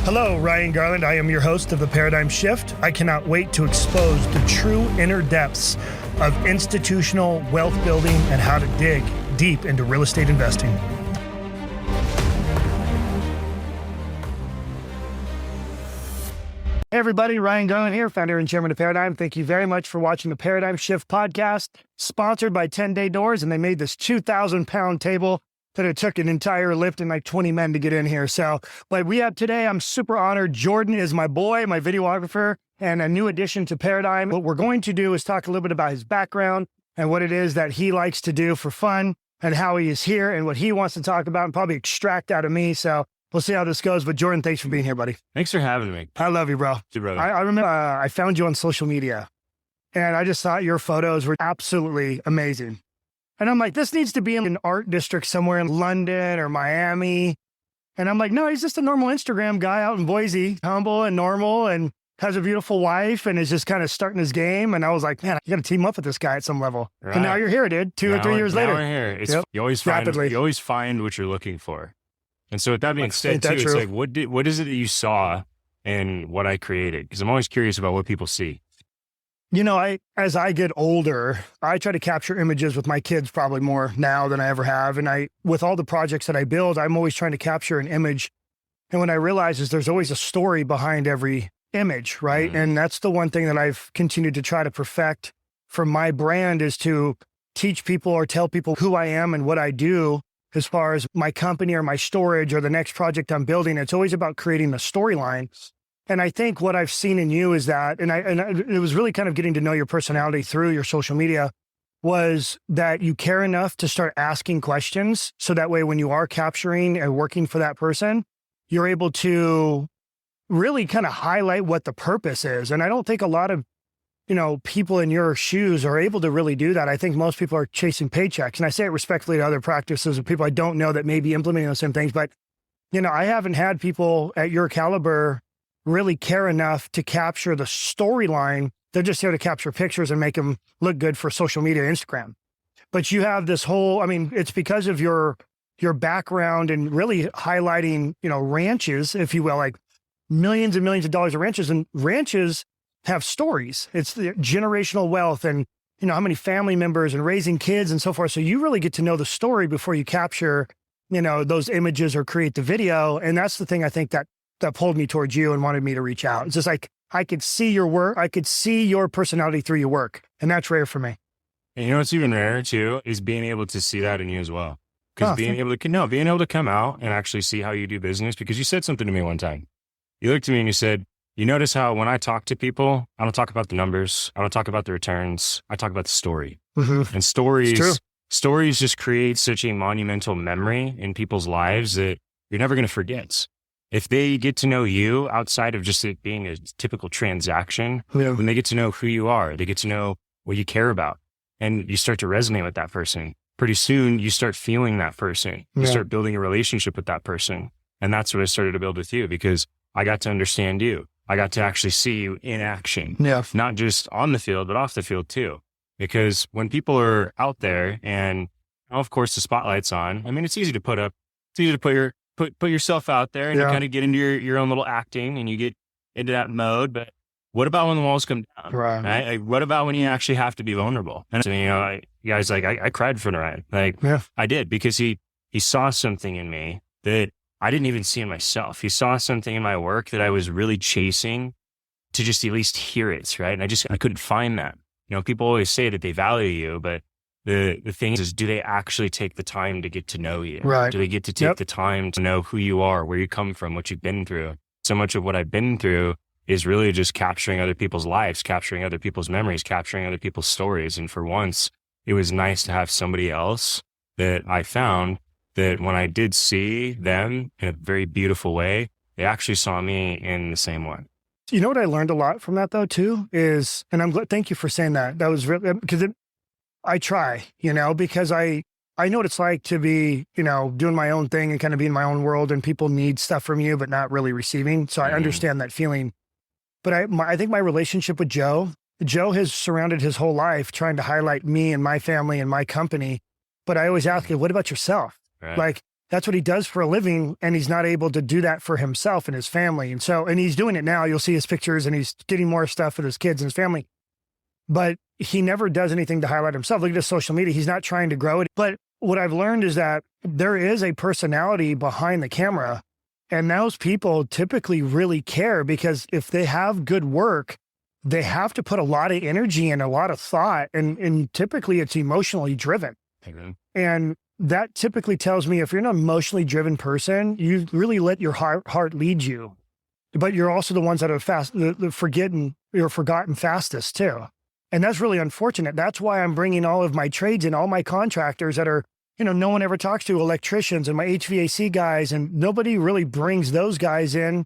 Hello, Ryan Garland. I am your host of The Paradigm Shift. I cannot wait to expose the true inner depths of institutional wealth building and how to dig deep into real estate investing. Hey everybody, Ryan Garland here, founder and chairman of Paradigm. Thank you very much for watching the Paradigm Shift podcast, sponsored by 10 Day Doors, and they made this 2,000-pound table that it took an entire lift and like 20 men to get in here. So what we have today, I'm super honored. Jordan is my boy, my videographer, and a new addition to Paradigm. What we're going to do is talk a little bit about his background and what it is that he likes to do for fun and how he is here and what he wants to talk about and probably extract out of me. So we'll see how this goes. But Jordan, thanks for being here, buddy. Thanks for having me. I love you, bro. Too, brother. I remember I found you on social media and I just thought your photos were absolutely amazing. And I'm like, this needs to be in an art district somewhere in London or Miami. And I'm like, no, he's just a normal Instagram guy out in Boise, humble and normal and has a beautiful wife and is just kind of starting his game. And I was like, man, you got to team up with this guy at some level. Right. And now you're here, dude, 2 or 3 years later. Now we're here. Yep. You always find what you're looking for. And so with that being said, too, it's like, what is it that you saw in what I created? Because I'm always curious about what people see. You know, as I get older, I try to capture images with my kids probably more now than I ever have. And with all the projects that I build, I'm always trying to capture an image. And what I realize is there's always a story behind every image, right? Mm-hmm. And that's the one thing that I've continued to try to perfect for my brand is to teach people or tell people who I am and what I do as far as my company or my storage or the next project I'm building. It's always about creating a storyline. And I think what I've seen in you is that, and it was really kind of getting to know your personality through your social media, was that you care enough to start asking questions. So that way, when you are capturing and working for that person, you're able to really kind of highlight what the purpose is. And I don't think a lot of, people in your shoes are able to really do that. I think most people are chasing paychecks. And I say it respectfully to other practices of people I don't know that may be implementing those same things. But, I haven't had people at your caliber really care enough to capture the storyline. They're just here to capture pictures and make them look good for social media, Instagram. But you have this whole, it's because of your background and really highlighting, ranches, if you will, like millions and millions of dollars of ranches, and ranches have stories. It's the generational wealth and, how many family members and raising kids and so forth. So you really get to know the story before you capture, those images or create the video. And that's the thing I think that pulled me towards you and wanted me to reach out. It's just like, I could see your work. I could see your personality through your work. And that's rare for me. And what's even rarer too, is being able to see that in you as well. Because being able to come out and actually see how you do business, because you said something to me one time. You looked at me and you said, you notice how when I talk to people, I don't talk about the numbers. I don't talk about the returns. I talk about the story. Mm-hmm. And stories just create such a monumental memory in people's lives that you're never going to forget. If they get to know you outside of just it being a typical transaction, when they get to know who you are, they get to know what you care about, and you start to resonate with that person, pretty soon you start feeling that person. You start building a relationship with that person. And that's what I started to build with you, because I got to understand you. I got to actually see you in action, not just on the field, but off the field too. Because when people are out there and, of course, the spotlight's on, it's easy to put yourself out there and you kind of get into your own little acting and you get into that mode. But what about when the walls come down? Right? Like, what about when you actually have to be vulnerable? And so, guys, like I cried for Ryan. I did, because he saw something in me that I didn't even see in myself. He saw something in my work that I was really chasing to just at least hear it. Right. And I couldn't find that. People always say that they value you, but the thing is, do they actually take the time to get to know you? Right. Do they get to take the time to know who you are, where you come from, what you've been through? So much of what I've been through is really just capturing other people's lives, capturing other people's memories, capturing other people's stories. And for once, it was nice to have somebody else that I found that when I did see them in a very beautiful way, they actually saw me in the same way. You know what I learned a lot from that though too is, and I'm glad, thank you for saying that. That was really, because I try, because I know what it's like to be, doing my own thing and kind of be in my own world, and people need stuff from you, but not really receiving. So I understand that feeling. But I think my relationship with Joe has surrounded his whole life trying to highlight me and my family and my company. But I always ask him, what about yourself? Right. Like, That's what he does for a living. And he's not able to do that for himself and his family. And he's doing it now. You'll see his pictures and he's getting more stuff with his kids and his family. But he never does anything to highlight himself. Look at his social media. He's not trying to grow it. But what I've learned is that there is a personality behind the camera. And those people typically really care, because if they have good work, they have to put a lot of energy and a lot of thought. And typically it's emotionally driven. And that typically tells me if you're an emotionally driven person, you really let your heart lead you. But you're also the ones that are forgotten fastest too. And that's really unfortunate. That's why I'm bringing all of my trades and all my contractors that are, no one ever talks to, electricians and my HVAC guys, and nobody really brings those guys in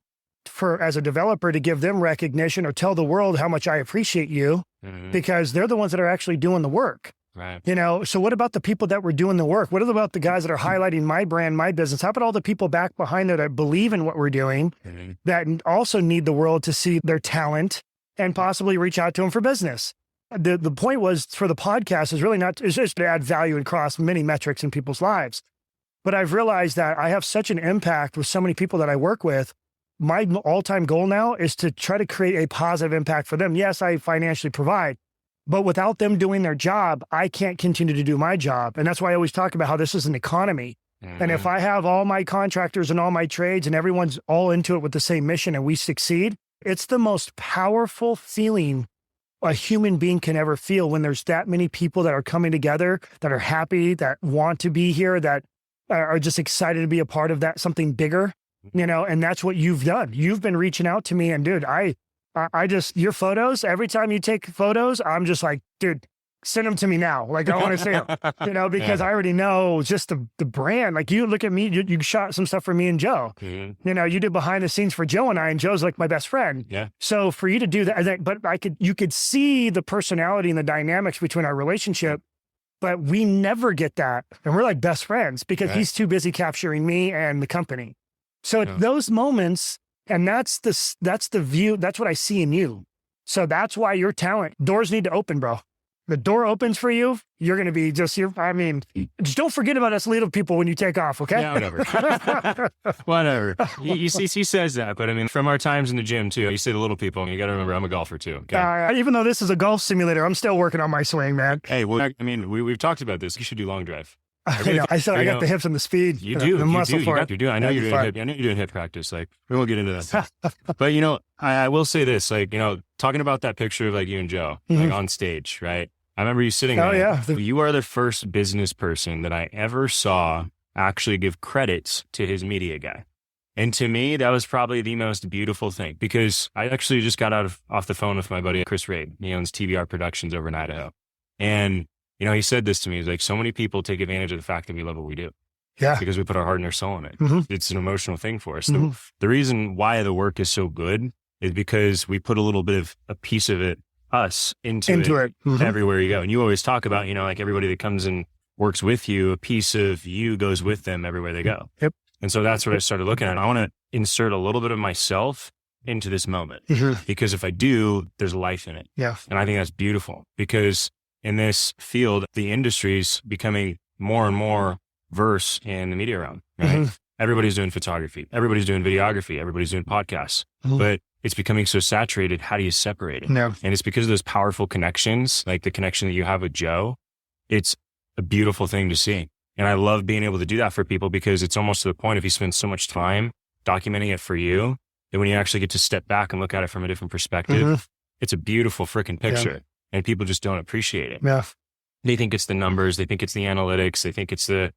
as a developer to give them recognition or tell the world how much I appreciate you, because they're the ones that are actually doing the work. Right. So what about the people that were doing the work? What about the guys that are highlighting my brand, my business? How about all the people back behind there that believe in what we're doing, that also need the world to see their talent and possibly reach out to them for business? The point was for the podcast is really it's just to add value across many metrics in people's lives. But I've realized that I have such an impact with so many people that I work with. My all-time goal now is to try to create a positive impact for them. Yes, I financially provide, but without them doing their job, I can't continue to do my job. And that's why I always talk about how this is an economy. And if I have all my contractors and all my trades and everyone's all into it with the same mission and we succeed, it's the most powerful feeling a human being can ever feel, when there's that many people that are coming together, that are happy, that want to be here, that are just excited to be a part of that, something bigger, and that's what you've done. You've been reaching out to me, and dude, I just, your photos, every time you take photos, I'm just like, dude, send them to me now. Like, I want to see them, because I already know just the brand. Like, you look at me, you shot some stuff for me and Joe. You did behind the scenes for Joe and I, and Joe's like my best friend. Yeah. So for you to do that, but you could see the personality and the dynamics between our relationship, but we never get that. And we're like best friends because he's too busy capturing me and the company. So at those moments, and that's the view, that's what I see in you. So that's why your talent, doors need to open, bro. The door opens for you, you're going to be just don't forget about us little people when you take off, okay? Yeah, whatever. Whatever. He says that, but from our times in the gym too, you say the little people, and you got to remember I'm a golfer too. Okay? Even though this is a golf simulator, I'm still working on my swing, man. Hey, well, we've talked about this. You should do long drive. I know. I got the hips and the speed. You do. The muscle for it. You do. I know you're doing hip. I know you're doing hip practice. Like, we won't get into that. But I will say this. Like, talking about that picture of like you and Joe, like on stage, right? I remember you sitting there. Oh yeah. You are the first business person that I ever saw actually give credits to his media guy. And to me, that was probably the most beautiful thing, because I actually just got off the phone with my buddy Chris Raid. He owns TBR Productions over in Idaho, and he said this to me. He's like, so many people take advantage of the fact that we love what we do. Yeah. Because we put our heart and our soul in it. It's an emotional thing for us. Mm-hmm. The reason why the work is so good is because we put a piece of it, us, into it. Everywhere you go. And you always talk about, like everybody that comes and works with you, a piece of you goes with them everywhere they go. Yep. And so that's what I started looking at. I want to insert a little bit of myself into this moment, because if I do, there's life in it. Yeah. And I think that's beautiful, because in this field, the industry's becoming more and more verse in the media realm, right? Everybody's doing photography. Everybody's doing videography. Everybody's doing podcasts. But it's becoming so saturated. How do you separate it? No. And it's because of those powerful connections, like the connection that you have with Joe. It's a beautiful thing to see. And I love being able to do that for people, because it's almost to the point, if you spend so much time documenting it for you, that when you actually get to step back and look at it from a different perspective, it's a beautiful freaking picture. Yeah. And people just don't appreciate it. Yeah. They think it's the numbers. They think it's the analytics. They think it's the,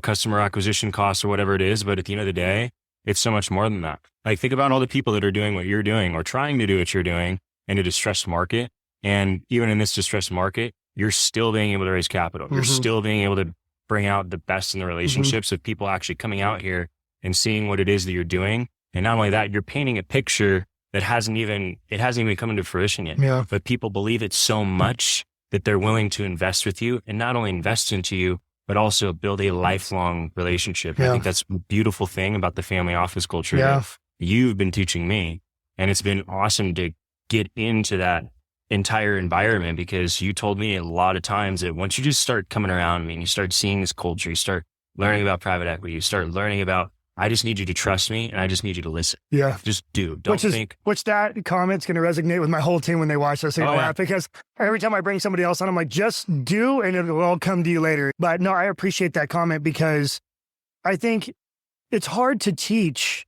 customer acquisition costs or whatever it is. But at the end of the day, it's so much more than that. Like, think about all the people that are doing what you're doing or trying to do what you're doing in a distressed market. And even in this distressed market, you're still being able to raise capital. You're still being able to bring out the best in the relationships of people actually coming out here and seeing what it is that you're doing. And not only that, you're painting a picture that hasn't even come into fruition yet. Yeah. But people believe it so much that they're willing to invest with you, and not only invest into you, but also build a lifelong relationship. Yeah. I think that's a beautiful thing about the family office culture Yeah. that you've been teaching me. And it's been awesome to get into that entire environment, because you told me a lot of times that once you just start coming around me and you start seeing this culture, you start learning about private equity. You start learning about, I just need you to trust me and I just need you to listen. Yeah. Just do. Don't think. Which that comment's going to resonate with my whole team when they watch this. Because every time I bring somebody else on, I'm like, just do and it will all come to you later. But no, I appreciate that comment because I think it's hard to teach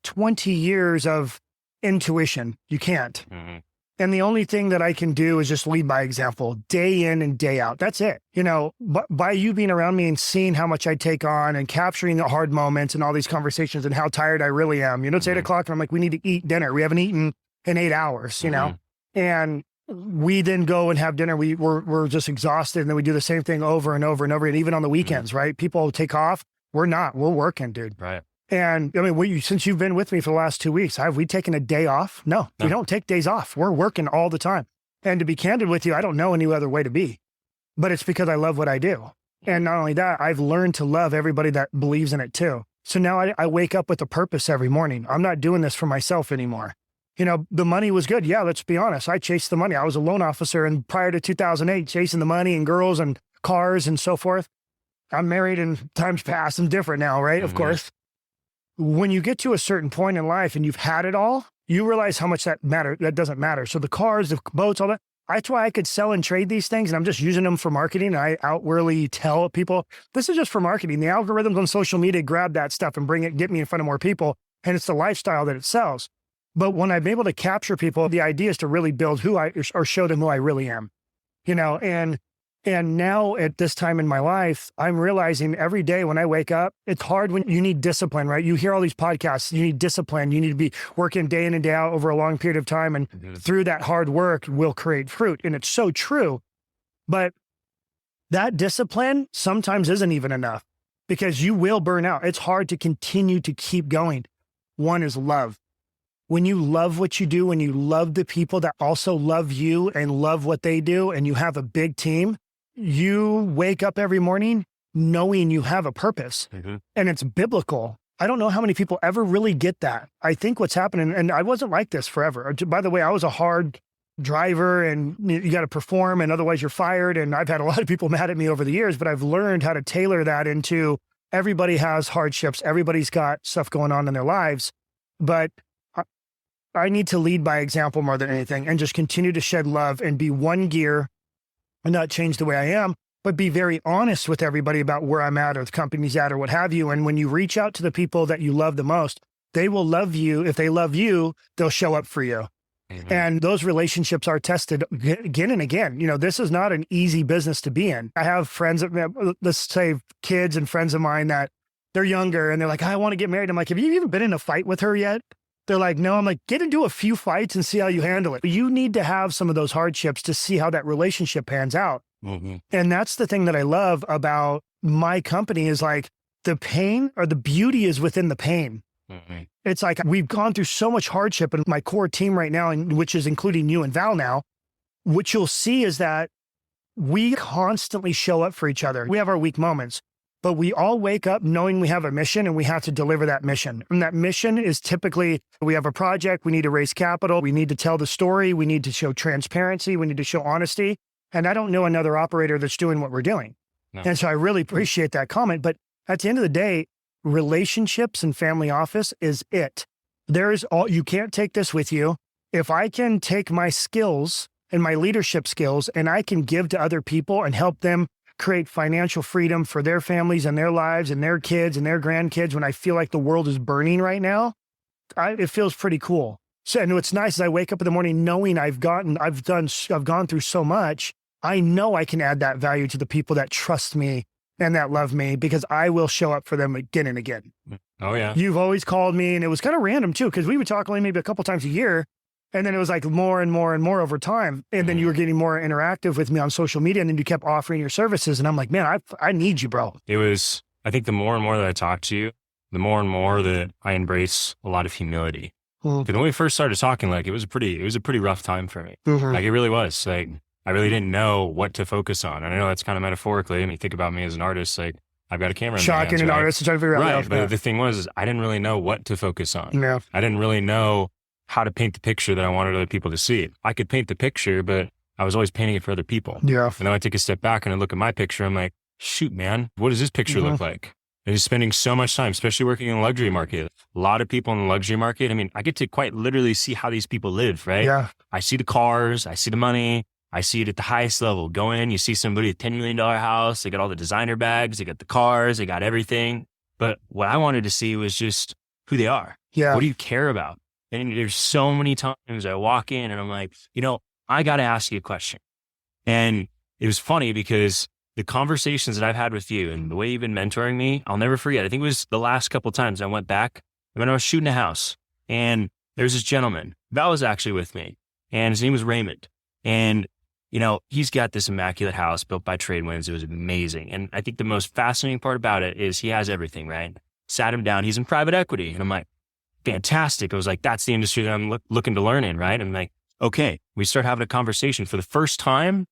20 years of intuition. You can't. Mm-hmm. And the only thing that I can do is just lead by example, day in and day out. That's it. But by you being around me and seeing how much I take on and capturing the hard moments and all these conversations and how tired I really am. It's 8 o'clock and I'm like, we need to eat dinner. We haven't eaten in 8 hours, and we then go and have dinner. We're just exhausted. And then we do the same thing over and over and over. And even on the weekends, right? People take off. We're not. We're working, dude. Right. And I mean, since you've been with me for the last 2 weeks, have we taken a day off? No, we don't take days off. We're working all the time. And to be candid with you, I don't know any other way to be, but it's because I love what I do. And not only that, I've learned to love everybody that believes in it too. So now I wake up with a purpose every morning. I'm not doing this for myself anymore. The money was good. Yeah, let's be honest. I chased the money. I was a loan officer, and prior to 2008, chasing the money and girls and cars and so forth. I'm married and times past. I'm different now, right? Mm-hmm. Of course. When you get to a certain point in life and you've had it all, you realize how much that doesn't matter. So the cars, the boats, all that, that's why I could sell and trade these things. And I'm just using them for marketing. And I outwardly tell people, this is just for marketing. The algorithms on social media grab that stuff and get me in front of more people. And it's the lifestyle that it sells. But when I'm able to capture people, the idea is to really build or show them who I really am, And now at this time in my life, I'm realizing every day when I wake up, it's hard when you need discipline, right? You hear all these podcasts, you need discipline. You need to be working day in and day out over a long period of time. And through that hard work will create fruit. And it's so true. But that discipline sometimes isn't even enough because you will burn out. It's hard to continue to keep going. One is love. When you love what you do, when you love the people that also love you and love what they do, and you have a big team, you wake up every morning knowing you have a purpose, and it's biblical. I don't know how many people ever really get that. I think what's happening, and I wasn't like this forever. By the way, I was a hard driver and you got to perform and otherwise you're fired. And I've had a lot of people mad at me over the years, but I've learned how to tailor that into everybody has hardships. Everybody's got stuff going on in their lives, but I need to lead by example more than anything and just continue to shed love and be one gear and not change the way I am, but be very honest with everybody about where I'm at or the company's at or what have you. And when you reach out to the people that you love the most, they will love you. If they love you, they'll show up for you. Mm-hmm. And those relationships are tested again and again. This is not an easy business to be in. I have friends, let's say kids and friends of mine that they're younger and they're like, I want to get married. I'm like, have you even been in a fight with her yet? They're like, no. I'm like, get into a few fights and see how you handle it. You need to have some of those hardships to see how that relationship pans out. Mm-hmm. And that's the thing that I love about my company is like the pain or the beauty is within the pain. Mm-hmm. It's like we've gone through so much hardship and my core team right now, which is including you and Val now, what you'll see is that we constantly show up for each other. We have our weak moments. But we all wake up knowing we have a mission and we have to deliver that mission. And that mission is typically, we have a project, we need to raise capital, we need to tell the story, we need to show transparency, we need to show honesty. And I don't know another operator that's doing what we're doing. No. And so I really appreciate that comment. But at the end of the day, relationships and family office is it. You can't take this with you. If I can take my skills and my leadership skills and I can give to other people and help them create financial freedom for their families and their lives and their kids and their grandkids when I feel like the world is burning right now, it feels pretty cool. So, and what's nice is I wake up in the morning knowing I've gone through so much. I know I can add that value to the people that trust me and that love me because I will show up for them again and again. Oh yeah. You've always called me and it was kind of random too, because we would talk only maybe a couple times a year. And then it was like more and more and more over time. And then you were getting more interactive with me on social media. And then you kept offering your services. And I'm like, man, I need you, bro. I think the more and more that I talk to you, the more and more that I embrace a lot of humility. Because when we first started talking, like it was a pretty rough time for me. Mm-hmm. Like it really was. Like I really didn't know what to focus on. And I know that's kind of metaphorically. I mean, think about me as an artist, like I've got a camera in my hands, shocking an artist to try to figure out. Right. But the thing was, I didn't really know what to focus on. Yeah. I didn't really know how to paint the picture that I wanted other people to see. I could paint the picture, but I was always painting it for other people. Yeah. And then I take a step back and I look at my picture. I'm like, shoot, man, what does this picture look like? And just spending so much time, especially working in the luxury market. A lot of people in the luxury market, I mean, I get to quite literally see how these people live, right? Yeah. I see the cars, I see the money, I see it at the highest level. Go in, you see somebody at $10 million house, they got all the designer bags, they got the cars, they got everything. But what I wanted to see was just who they are. Yeah. What do you care about? And there's so many times I walk in and I'm like, I got to ask you a question. And it was funny because the conversations that I've had with you and the way you've been mentoring me, I'll never forget. I think it was the last couple of times I went back when I was shooting a house, and there was this gentleman. Val was actually with me, and his name was Raymond. And, he's got this immaculate house built by Tradewinds. It was amazing. And I think the most fascinating part about it is he has everything, right? Sat him down. He's in private equity. And I'm like, fantastic. I was like, that's the industry that I'm looking to learn in, right? I'm like, okay, we start having a conversation. For the first time,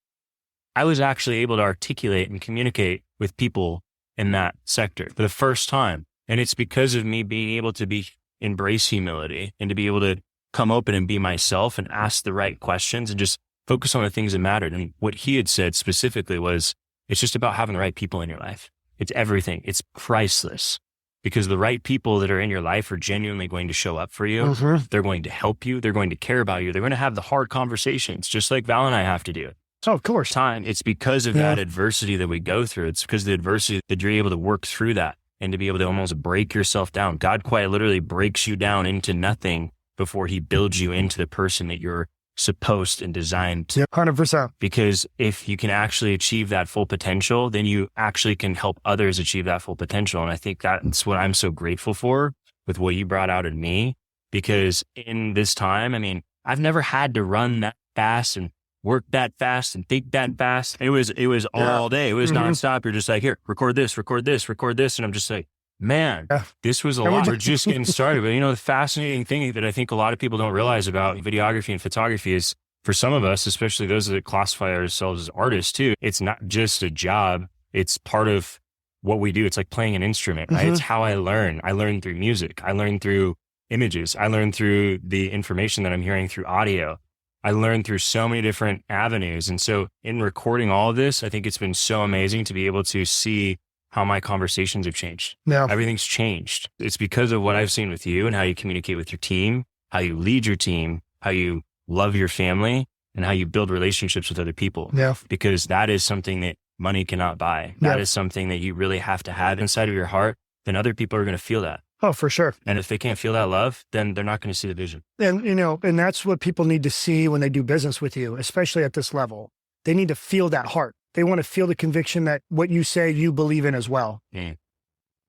I was actually able to articulate and communicate with people in that sector for the first time. And it's because of me being able to embrace humility and to be able to come open and be myself and ask the right questions and just focus on the things that mattered. And what he had said specifically was, it's just about having the right people in your life. It's everything. It's priceless, because the right people that are in your life are genuinely going to show up for you. Mm-hmm. They're going to help you. They're going to care about you. They're going to have the hard conversations, just like Val and I have to do. Oh, of course. Time. It's because of that adversity that we go through. It's because of the adversity that you're able to work through that and to be able to almost break yourself down. God quite literally breaks you down into nothing before he builds you into the person that you're supposed and designed to. 100%. Because if you can actually achieve that full potential, then you actually can help others achieve that full potential. And I think that's what I'm so grateful for with what you brought out in me, because in this time, I mean, I've never had to run that fast and work that fast and think that fast. It was all day. It was nonstop. You're just like, here, record this, record this, record this. And I'm just like, man, this was a lot. We're just getting started. But the fascinating thing that I think a lot of people don't realize about videography and photography is, for some of us, especially those that classify ourselves as artists too, it's not just a job. It's part of what we do. It's like playing an instrument, right? It's how I learn. I learn through music. I learn through images. I learn through the information that I'm hearing through audio. I learned through so many different avenues. And so in recording all of this, I think it's been so amazing to be able to see how my conversations have changed. Yeah. Everything's changed. It's because of what I've seen with you and how you communicate with your team, how you lead your team, how you love your family, and how you build relationships with other people. Yeah. Because that is something that money cannot buy. That is something that you really have to have inside of your heart. Then other people are going to feel that. Oh, for sure. And if they can't feel that love, then they're not going to see the vision. And, and that's what people need to see when they do business with you, especially at this level. They need to feel that heart. They want to feel the conviction that what you say you believe in as well. Mm.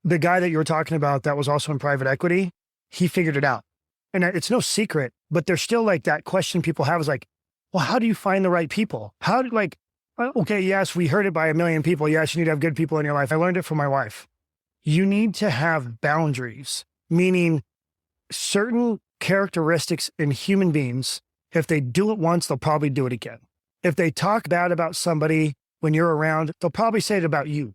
The guy that you were talking about that was also in private equity, he figured it out. And it's no secret, but there's still like that question people have is like, well, how do you find the right people? Okay, yes, we heard it by a million people. Yes, you need to have good people in your life. I learned it from my wife. You need to have boundaries, meaning certain characteristics in human beings, if they do it once, they'll probably do it again. If they talk bad about somebody when you're around, they'll probably say it about you.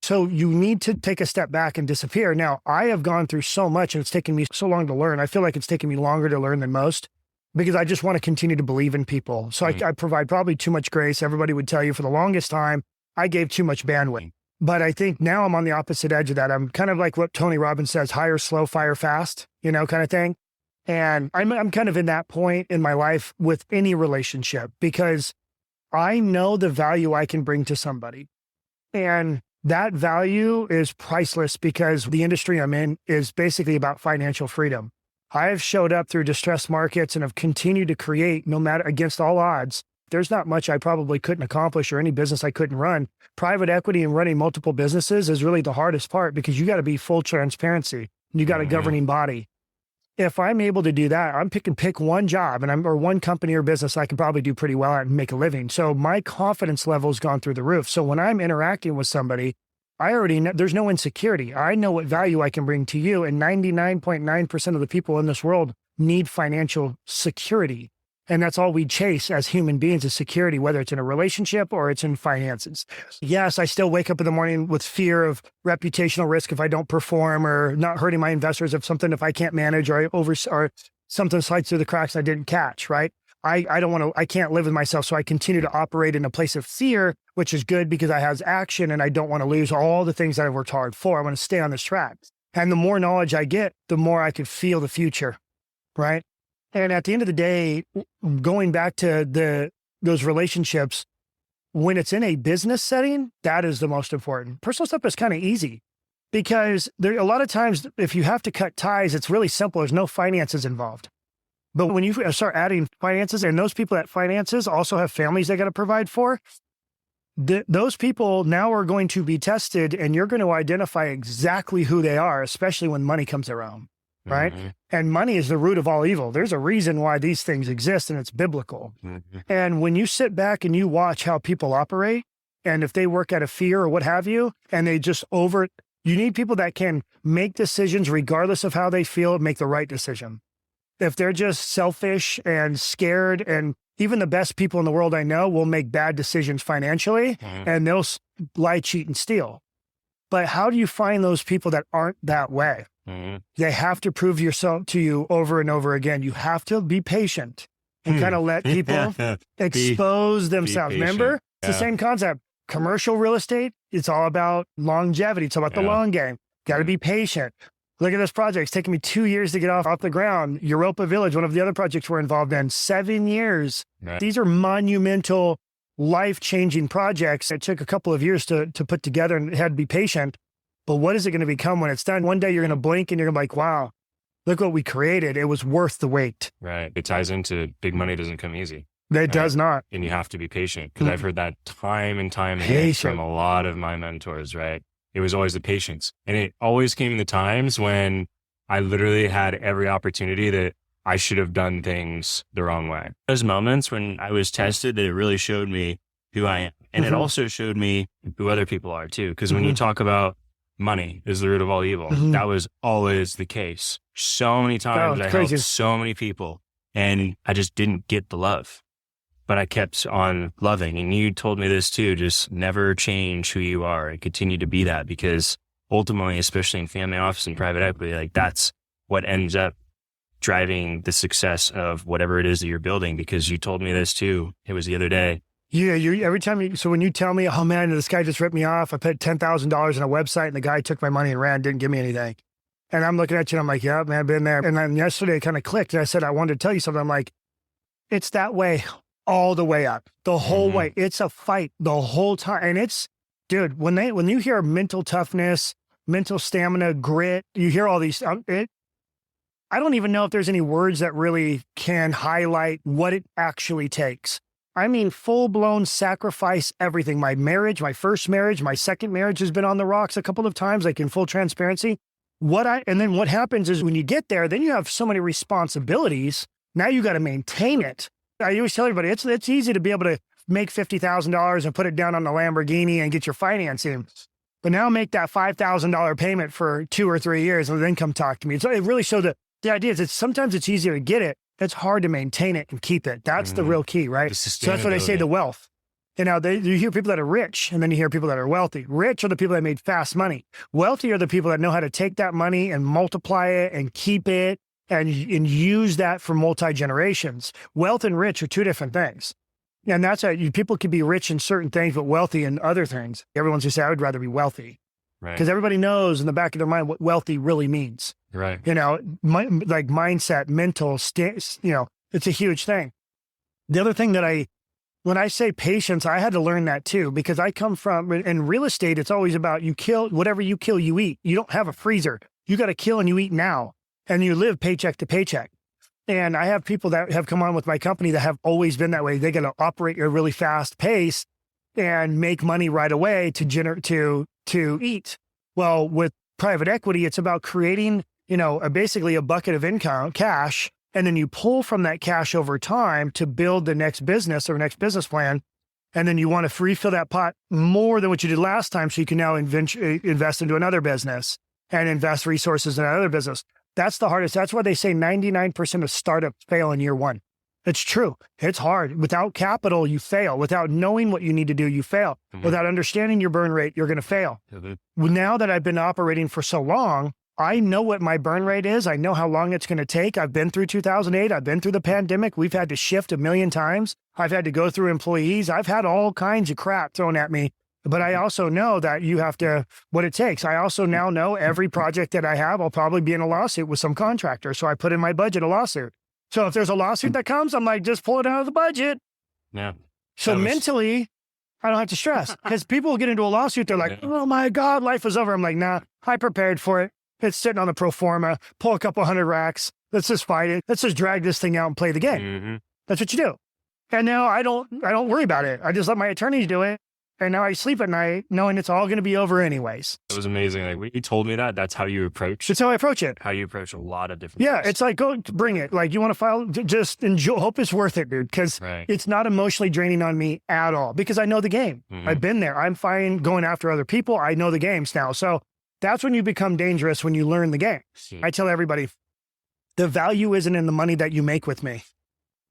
So you need to take a step back and disappear. Now, I have gone through so much and it's taken me so long to learn. I feel like it's taken me longer to learn than most because I just want to continue to believe in people. So I provide probably too much grace. Everybody would tell you for the longest time, I gave too much bandwidth. But I think now I'm on the opposite edge of that. I'm kind of like what Tony Robbins says, hire slow, fire fast, kind of thing. And I'm kind of in that point in my life with any relationship because I know the value I can bring to somebody. And that value is priceless because the industry I'm in is basically about financial freedom. I have showed up through distressed markets and have continued to create no matter against all odds. There's not much I probably couldn't accomplish or any business I couldn't run. Private equity and running multiple businesses is really the hardest part because you got to be full transparency. You got a governing body. If I'm able to do that, I'm pick one job or one company or business I can probably do pretty well at and make a living. So my confidence level has gone through the roof. So when I'm interacting with somebody, I already know there's no insecurity. I know what value I can bring to you. And 99.9% of the people in this world need financial security. And that's all we chase as human beings is security, whether it's in a relationship or it's in finances. Yes, I still wake up in the morning with fear of reputational risk if I don't perform or not hurting my investors if I can't manage or something slides through the cracks I didn't catch, right? I don't want to, I can't live with myself. So I continue to operate in a place of fear, which is good because I have action and I don't want to lose all the things that I've worked hard for. I want to stay on this track. And the more knowledge I get, the more I can feel the future. Right. And at the end of the day, going back to those relationships, when it's in a business setting, that is the most important. Personal stuff is kind of easy because there a lot of times, if you have to cut ties, it's really simple. There's no finances involved. But when you start adding finances, and those people that finances also have families they got to provide for, those people now are going to be tested, and you're going to identify exactly who they are, especially when money comes around, right? Mm-hmm. And money is the root of all evil. There's a reason why these things exist, and it's biblical. Mm-hmm. And when you sit back and you watch how people operate, and if they work out of fear or what have you, and they just you need people that can make decisions regardless of how they feel, make the right decision. If they're just selfish and scared, and even the best people in the world I know will make bad decisions financially, and they'll lie, cheat, and steal. But how do you find those people that aren't that way? They have to prove yourself to you over and over again. You have to be patient and kind of let people expose themselves. Remember, it's the same concept. Commercial real estate, it's all about longevity. It's all about the long game. Got to be patient. Look at this project. It's taken me 2 years to get off the ground. Europa Village, one of the other projects we're involved in, 7 years. Right. These are monumental, life-changing projects. It took a couple of years to put together, and it had to be patient. But what is it going to become when it's done? One day you're going to blink and you're going to be like, wow, look what we created. It was worth the wait. Right. It ties into big money doesn't come easy. It does not. And you have to be patient, because I've heard that time and time again from a lot of my mentors, right? It was always the patience. And it always came in the times when I literally had every opportunity that I should have done things the wrong way. Those moments when I was tested, that it really showed me who I am. And it also showed me who other people are too. Because when you talk about money is the root of all evil, that was always the case. So many times I helped so many people, and I just didn't get the love. But I kept on loving. And you told me this too, just never change who you are and continue to be that, because ultimately, especially in family office and private equity, like that's what ends up driving the success of whatever it is that you're building. Because you told me this too. It was the other day. Yeah. Every time so when you tell me, oh man, this guy just ripped me off. I paid $10,000 on a website and the guy took my money and ran, didn't give me anything. And I'm looking at you and I'm like, yeah, man, I've been there. And then yesterday it kind of clicked. And I said, I wanted to tell you something. I'm like, it's that way all the way up, the whole way. It's a fight the whole time. And it's, dude, when you hear mental toughness, mental stamina, grit, you hear all these, I don't even know if there's any words that really can highlight what it actually takes. I mean, full blown sacrifice, everything. My marriage, my first marriage, my second marriage has been on the rocks a couple of times, like in full transparency. And then what happens is when you get there, then you have so many responsibilities. Now you got to maintain it. I always tell everybody, it's easy to be able to make $50,000 and put it down on the Lamborghini and get your financing. But now make that $5,000 payment for 2 or 3 years and then come talk to me. So it really showed that the idea is sometimes it's easier to get it. It's hard to maintain it and keep it. That's the real key, right? So that's what I say, the wealth. You know, you hear people that are rich and then you hear people that are wealthy. Rich are the people that made fast money. Wealthy are the people that know how to take that money and multiply it and keep it and use that for multi-generations. Wealth and rich are two different things. And that's how people can be rich in certain things, but wealthy in other things. Everyone's just say, I would rather be wealthy. Right. Because everybody knows in the back of their mind what wealthy really means. Right. You know, like mindset, mental, it's a huge thing. The other thing that when I say patience, I had to learn that too, because I come from, in real estate, it's always about whatever you kill, you eat. You don't have a freezer. You got to kill and you eat now. And you live paycheck to paycheck. And I have people that have come on with my company that have always been that way. They got to operate at a really fast pace and make money right away to eat. Well, with private equity, it's about creating, basically a bucket of income, cash, and then you pull from that cash over time to build the next business or next business plan. And then you want to refill that pot more than what you did last time, so you can now invest into another business and invest resources in another business. That's the hardest. That's why they say 99% of startups fail in year one. It's true. It's hard. Without capital, you fail. Without knowing what you need to do, you fail. Without understanding your burn rate, you're going to fail. Now that I've been operating for so long, I know what my burn rate is. I know how long it's going to take. I've been through 2008. I've been through the pandemic. We've had to shift a million times. I've had to go through employees. I've had all kinds of crap thrown at me. But I also know that you have to, what it takes. I also now know every project that I have, I'll probably be in a lawsuit with some contractor. So I put in my budget a lawsuit. So if there's a lawsuit that comes, I'm like, just pull it out of the budget. Yeah. So mentally, I don't have to stress, because people will get into a lawsuit. They're like, oh my God, life is over. I'm like, nah, I prepared for it. It's sitting on the pro forma, pull a couple hundred racks. Let's just fight it. Let's just drag this thing out and play the game. Mm-hmm. That's what you do. And now I don't worry about it. I just let my attorneys do it. And now I sleep at night knowing it's all going to be over anyways. It was amazing. Like when you told me that, that's how you approach. That's how I approach it. How you approach a lot of different Yeah, things. it's like, go bring it. Like, you want to file, just enjoy. Hope it's worth it, dude. Because it's not emotionally draining on me at all, because I know the game. Mm-hmm. I've been there. I'm fine going after other people. I know the games now. So that's when you become dangerous, when you learn the game. I tell everybody, the value isn't in the money that you make with me.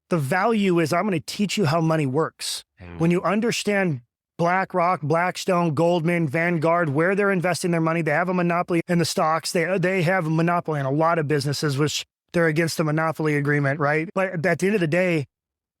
The value is, I'm going to teach you how money works. When you understand BlackRock, Blackstone, Goldman, Vanguard, where they're investing their money, they have a monopoly in the stocks. They have a monopoly in a lot of businesses, which they're against the monopoly agreement, right? But at the end of the day,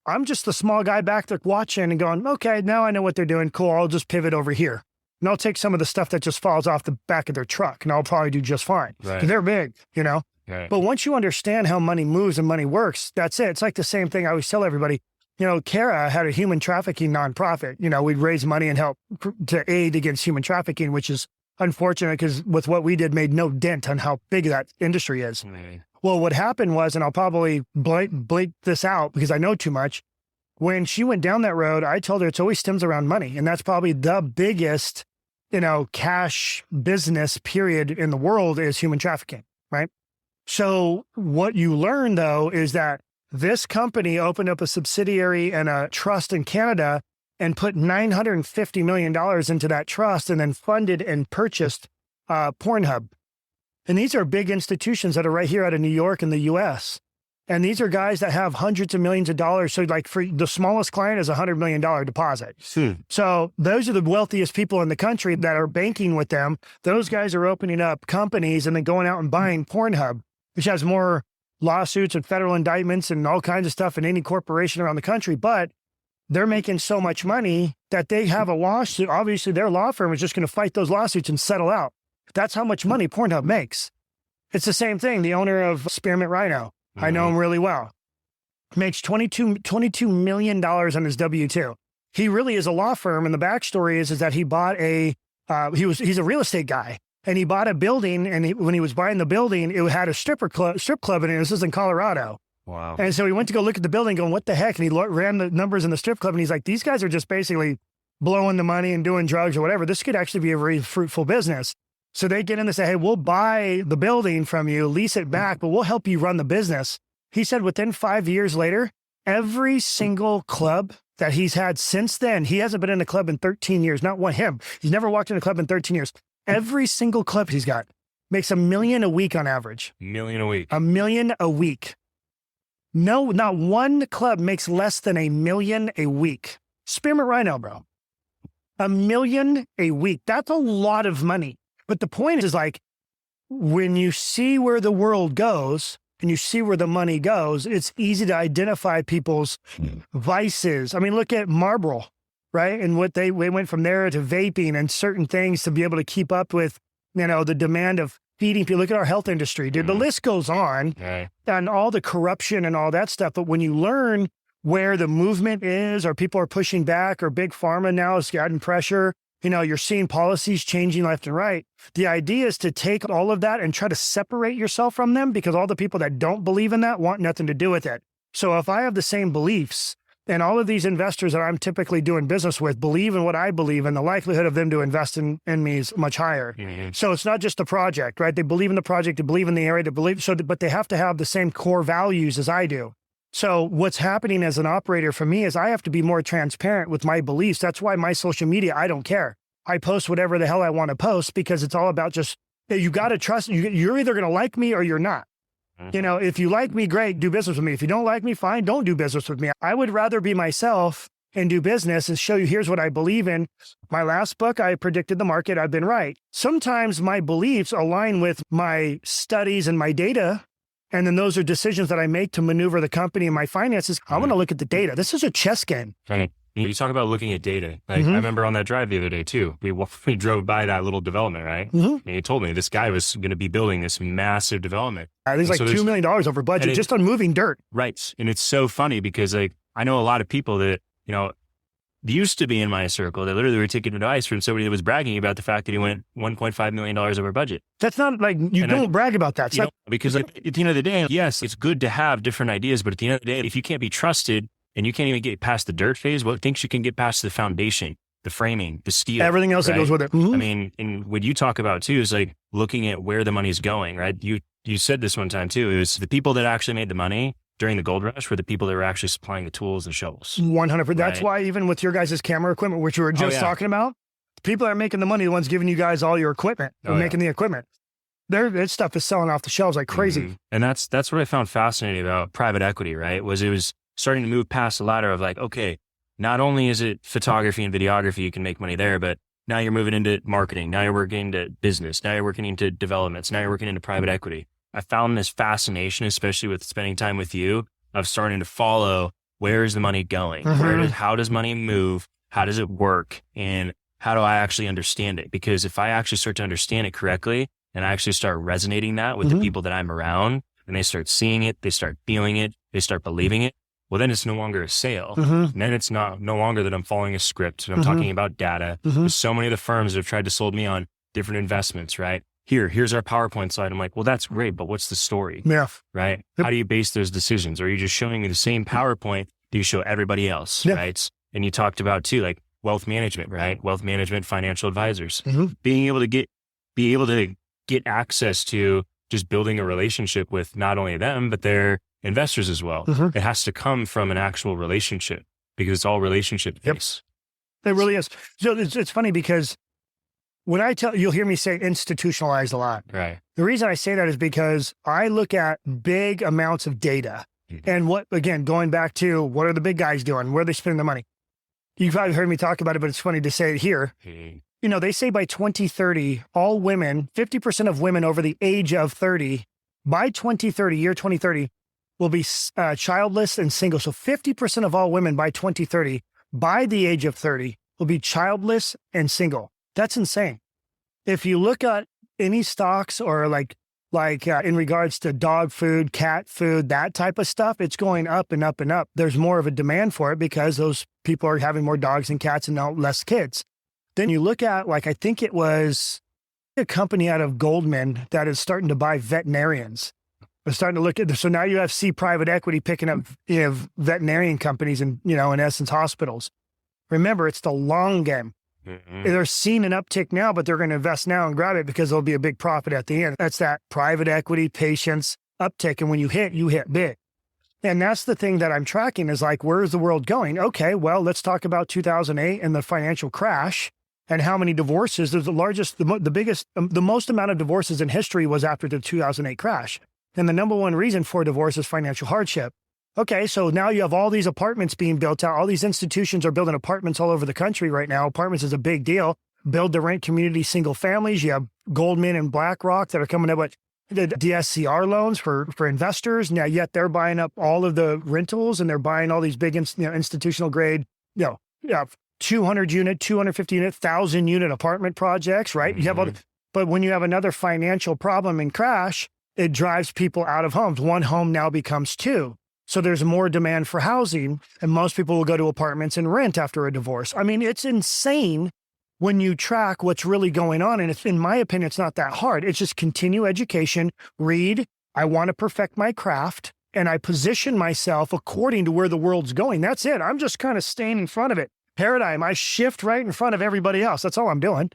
I'm just the small guy back there watching and going, okay, now I know what they're doing. Cool. I'll just pivot over here. And I'll take some of the stuff that just falls off the back of their truck, and I'll probably do just fine. Right. They're big, you know? Right. But once you understand how money moves and money works, that's it. It's like the same thing I always tell everybody. You know, Kara had a human trafficking nonprofit. You know, we'd raise money and help to aid against human trafficking, which is unfortunate, because with what we did, made no dent on how big that industry is. Mm-hmm. Well, what happened was, and I'll probably bleep this out because I know too much, when she went down that road, I told her it's always stems around money. And that's probably the biggest, you know, cash business period in the world is human trafficking, right? So what you learn, though, is that this company opened up a subsidiary and a trust in Canada and put $950 million into that trust, and then funded and purchased Pornhub. And these are big institutions that are right here out of New York in the US. And these are guys that have hundreds of millions of dollars. So like, for the smallest client is $100 million deposit. So those are the wealthiest people in the country that are banking with them. Those guys are opening up companies and then going out and buying Pornhub, which has more lawsuits and federal indictments and all kinds of stuff in any corporation around the country. But they're making so much money that they have a lawsuit. Obviously, their law firm is just going to fight those lawsuits and settle out. That's how much money Pornhub makes. It's the same thing. The owner of Spearmint Rhino, I know him really well, makes $22 million on his W-2. He really is a law firm. And the backstory is that he bought he's a real estate guy. And he bought a building, and when he was buying the building, it had a strip club in it. This is in Colorado. Wow. And so he went to go look at the building going, what the heck? And he ran the numbers in the strip club, and he's like, these guys are just basically blowing the money and doing drugs or whatever. This could actually be a very fruitful business. So they get in and say, hey, we'll buy the building from you, lease it back, but we'll help you run the business. He said within 5 years later, every single club that he's had since then, he hasn't been in a club in 13 years. Not one, him. He's never walked in a club in 13 years. Every single club he's got makes $1 million a week on average. $1 million a week. $1 million a week. No, not one club makes less than $1 million a week. Spearmint Rhino, bro. $1 million a week. That's a lot of money. But the point is, like, when you see where the world goes and you see where the money goes, it's easy to identify people's vices. I mean, look at Marlboro. Right. And what they went from there to vaping and certain things to be able to keep up with, you know, the demand of feeding people. Look at our health industry, dude. The list goes on and all the corruption and all that stuff. But when you learn where the movement is, or people are pushing back, or big pharma now is adding pressure, you know, you're seeing policies changing left and right. The idea is to take all of that and try to separate yourself from them, because all the people that don't believe in that want nothing to do with it. So if I have the same beliefs, and all of these investors that I'm typically doing business with believe in what I believe, and the likelihood of them to invest in me is much higher. Mm-hmm. So it's not just the project, right? They believe in the project, they believe in the area, but they have to have the same core values as I do. So what's happening as an operator for me is I have to be more transparent with my beliefs. That's why my social media, I don't care. I post whatever the hell I want to post, because it's all about just, you got to trust, you're either going to like me or you're not. You know, if you like me, great, do business with me. If you don't like me, fine, don't do business with me. I would rather be myself and do business and show you, here's what I believe in. My last book, I predicted the market. I've been right. Sometimes my beliefs align with my studies and my data. And then those are decisions that I make to maneuver the company and my finances. I want to look at the data. This is a chess game. Right. You talk about looking at data. Like I remember on that drive the other day too, we drove by that little development, right? And he told me this guy was going to be building this massive development. There's like $2 million over budget just on moving dirt. Right. And it's so funny because like, I know a lot of people that, you know, used to be in my circle that literally were taking advice from somebody that was bragging about the fact that he went $1.5 million over budget. That's not like, don't brag about that. Because like, at the end of the day, yes, it's good to have different ideas, but at the end of the day, if you can't be trusted and you can't even get past the dirt phase, what thinks you can get past the foundation, the framing, the steel, everything else that goes with it. I mean, and what you talk about too is like looking at where the money is going, right? You said this one time too, it was the people that actually made the money during the gold rush were the people that were actually supplying the tools and shovels. 100%. That's why even with your guys' camera equipment, which we were just talking about, the people that are making the money, the ones giving you guys all your equipment, making the equipment. Their stuff is selling off the shelves like crazy. And that's what I found fascinating about private equity, right? It was starting to move past the ladder of like, okay, not only is it photography and videography, you can make money there, but now you're moving into marketing. Now you're working into business. Now you're working into developments. Now you're working into private equity. I found this fascination, especially with spending time with you, of starting to follow where is the money going? How does money move? How does it work? And how do I actually understand it? Because if I actually start to understand it correctly and I actually start resonating that with the people that I'm around and they start seeing it, they start feeling it, they start believing it, well, then it's no longer a sale. And then it's no longer that I'm following a script and I'm talking about data. There's so many of the firms that have tried to sold me on different investments, right? Here's our PowerPoint slide. I'm like, well, that's great, but what's the story? Yeah. Right? How do you base those decisions? Or are you just showing me the same PowerPoint that you show everybody else, right? And you talked about too, like wealth management, right? Wealth management, financial advisors, being able to get access to just building a relationship with not only them, but their investors as well. It has to come from an actual relationship because it's all relationship based. It really is. So it's funny because when you'll hear me say institutionalized a lot. Right. The reason I say that is because I look at big amounts of data and going back to what are the big guys doing? Where are they spending the money? You've probably heard me talk about it, but it's funny to say it here. You know, they say by 2030, all women, 50% of women over the age of 30, by 2030, year 2030, will be childless and single. So 50% of all women by 2030, by the age of 30, will be childless and single. That's insane. If you look at any stocks or like in regards to dog food, cat food, that type of stuff, it's going up and up and up. There's more of a demand for it because those people are having more dogs and cats and now less kids. Then you look at I think it was a company out of Goldman that is starting to buy veterinarians. They're starting to look at this. So now you see private equity picking up veterinarian companies and, in essence, hospitals. Remember, it's the long game. They're seeing an uptick now, but they're going to invest now and grab it because there'll be a big profit at the end. That's that private equity, patience, uptick. And when you hit big. And that's the thing that I'm tracking is like, where is the world going? Okay, well, let's talk about 2008 and the financial crash and how many divorces. There's the most amount of divorces in history was after the 2008 crash. And the number one reason for divorce is financial hardship. Okay, so now you have all these apartments being built out. All these institutions are building apartments all over the country right now. Apartments is a big deal. Build to rent community single families. You have Goldman and BlackRock that are coming up with the DSCR loans for investors. Now, yet they're buying up all of the rentals and they're buying all these big institutional grade, 200 unit, 250 unit, 1,000 unit apartment projects, right? You have but when you have another financial problem and crash, it drives people out of homes. One home now becomes two. So there's more demand for housing, and most people will go to apartments and rent after a divorce. I mean, it's insane when you track what's really going on. And in my opinion, it's not that hard. It's just continue education, read. I want to perfect my craft, and I position myself according to where the world's going. That's it. I'm just kind of staying in front of it. Paradigm. I shift right in front of everybody else. That's all I'm doing.